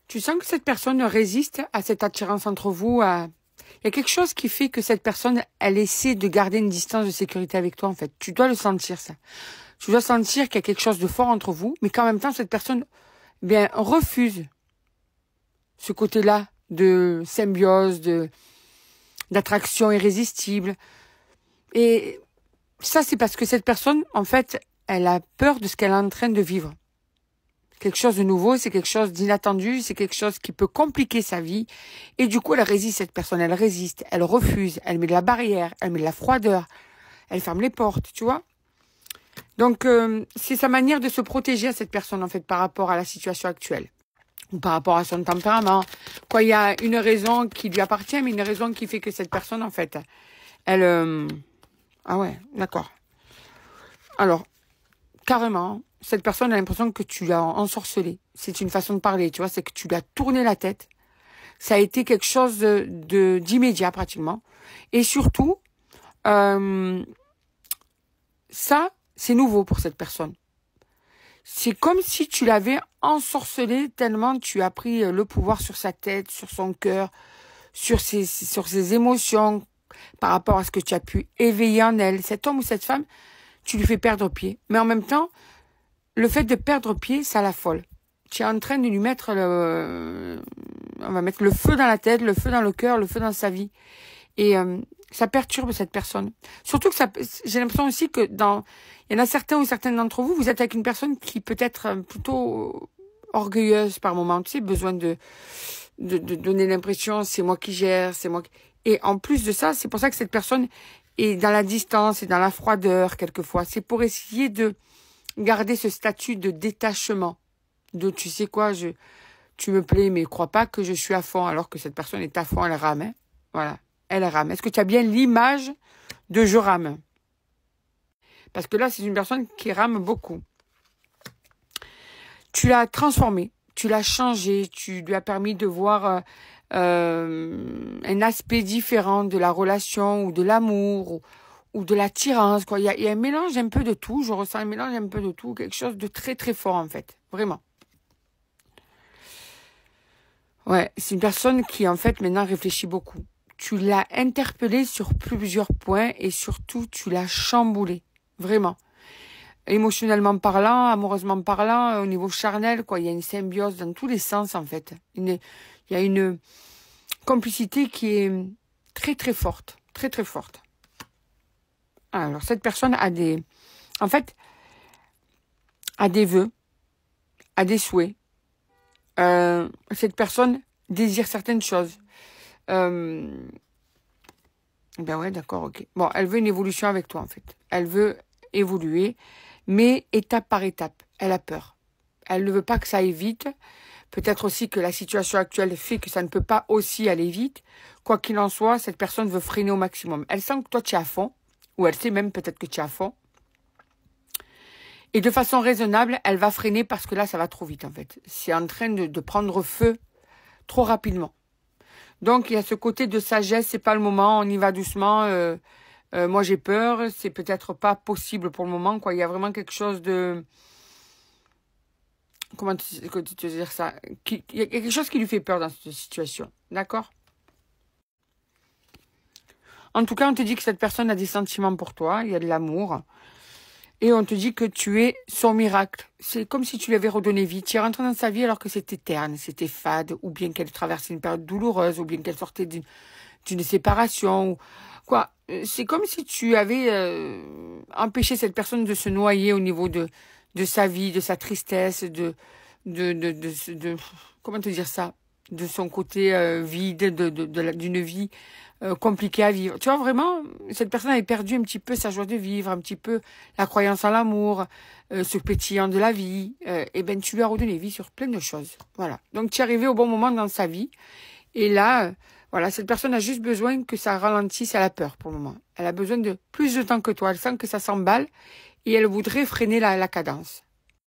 Tu sens que cette personne résiste à cette attirance entre vous. Il y a quelque chose qui fait que cette personne, elle essaie de garder une distance de sécurité avec toi, en fait. Tu dois le sentir, ça. Tu dois sentir qu'il y a quelque chose de fort entre vous, mais qu'en même temps, cette personne, bien, refuse ce côté-là de symbiose, d'attraction irrésistible. Et ça, c'est parce que cette personne, en fait, elle a peur de ce qu'elle est en train de vivre. Quelque chose de nouveau, c'est quelque chose d'inattendu, c'est quelque chose qui peut compliquer sa vie. Et du coup, elle résiste, cette personne, elle résiste, elle refuse, elle met de la barrière, elle met de la froideur, elle ferme les portes, tu vois. Donc, c'est sa manière de se protéger à cette personne, en fait, par rapport à la situation actuelle. Ou par rapport à son tempérament. Quoi, il y a une raison qui lui appartient, mais une raison qui fait que cette personne, en fait, elle... Ah ouais, d'accord. Alors, carrément, cette personne a l'impression que tu l'as ensorcelée. C'est une façon de parler, tu vois, c'est que tu lui as tourné la tête. Ça a été quelque chose d'immédiat, pratiquement. Et surtout, ça, c'est nouveau pour cette personne. C'est comme si tu l'avais ensorcelée tellement tu as pris le pouvoir sur sa tête, sur son cœur, sur ses émotions, par rapport à ce que tu as pu éveiller en elle. Cet homme ou cette femme, tu lui fais perdre pied. Mais en même temps, le fait de perdre pied, ça l'affole. Tu es en train de lui mettre on va mettre le feu dans la tête, le feu dans le cœur, le feu dans sa vie. Et ça perturbe cette personne. Surtout que j'ai l'impression aussi que il y en a certains ou certaines d'entre vous, vous êtes avec une personne qui peut être plutôt orgueilleuse par moment. Tu sais, besoin de donner l'impression, c'est moi qui gère, c'est moi qui... Et en plus de ça, c'est pour ça que cette personne est dans la distance et dans la froideur, quelquefois. C'est pour essayer de garder ce statut de détachement. De, tu sais quoi, tu me plais, mais crois pas que je suis à fond, alors que cette personne est à fond, elle rame. Hein. Voilà, elle rame. Est-ce que tu as bien l'image de je rame? Parce que là, c'est une personne qui rame beaucoup. Tu l'as transformée, tu l'as changée, tu lui as permis de voir un aspect différent de la relation ou de l'amour ou de l'attirance. Il y a un mélange un peu de tout, je ressens un mélange un peu de tout, quelque chose de très très fort en fait, vraiment. Ouais, c'est une personne qui en fait maintenant réfléchit beaucoup. Tu l'as interpellée sur plusieurs points et surtout tu l'as chamboulée, vraiment. Émotionnellement parlant, amoureusement parlant, au niveau charnel, quoi, il y a une symbiose dans tous les sens en fait. Il y a une complicité qui est très très forte, très très forte. Alors cette personne a des vœux, a des souhaits. Cette personne désire certaines choses. Ben ouais, d'accord, ok. Bon, elle veut une évolution avec toi en fait. Elle veut évoluer, mais étape par étape. Elle a peur. Elle ne veut pas que ça aille vite. Peut-être aussi que la situation actuelle fait que ça ne peut pas aussi aller vite. Quoi qu'il en soit, cette personne veut freiner au maximum. Elle sent que toi, tu es à fond. Ou elle sait même peut-être que tu es à fond. Et de façon raisonnable, elle va freiner parce que là, ça va trop vite en fait. C'est en train de prendre feu trop rapidement. Donc, il y a ce côté de sagesse. C'est pas le moment, on y va doucement. Moi, j'ai peur. C'est peut-être pas possible pour le moment, quoi. Il y a vraiment quelque chose de... Comment tu veux dire ça? Il y a quelque chose qui lui fait peur dans cette situation. D'accord? En tout cas, on te dit que cette personne a des sentiments pour toi. Il y a de l'amour. Et on te dit que tu es son miracle. C'est comme si tu lui avais redonné vie. Tu es rentré dans sa vie alors que c'était terne, c'était fade, ou bien qu'elle traversait une période douloureuse, ou bien qu'elle sortait d'une séparation. Ou... quoi. C'est comme si tu avais empêché cette personne de se noyer au niveau de sa vie, de sa tristesse, comment te dire ça, de son côté vide, d'une vie compliquée à vivre. Tu vois, vraiment, cette personne avait perdu un petit peu sa joie de vivre, un petit peu la croyance en l'amour, ce pétillant de la vie. Et ben, tu lui as redonné vie sur plein de choses. Voilà. Donc, tu es arrivé au bon moment dans sa vie. Et là, voilà, cette personne a juste besoin que ça ralentisse. Elle a peur pour le moment. Elle a besoin de plus de temps que toi. Elle sent que ça s'emballe et elle voudrait freiner la cadence.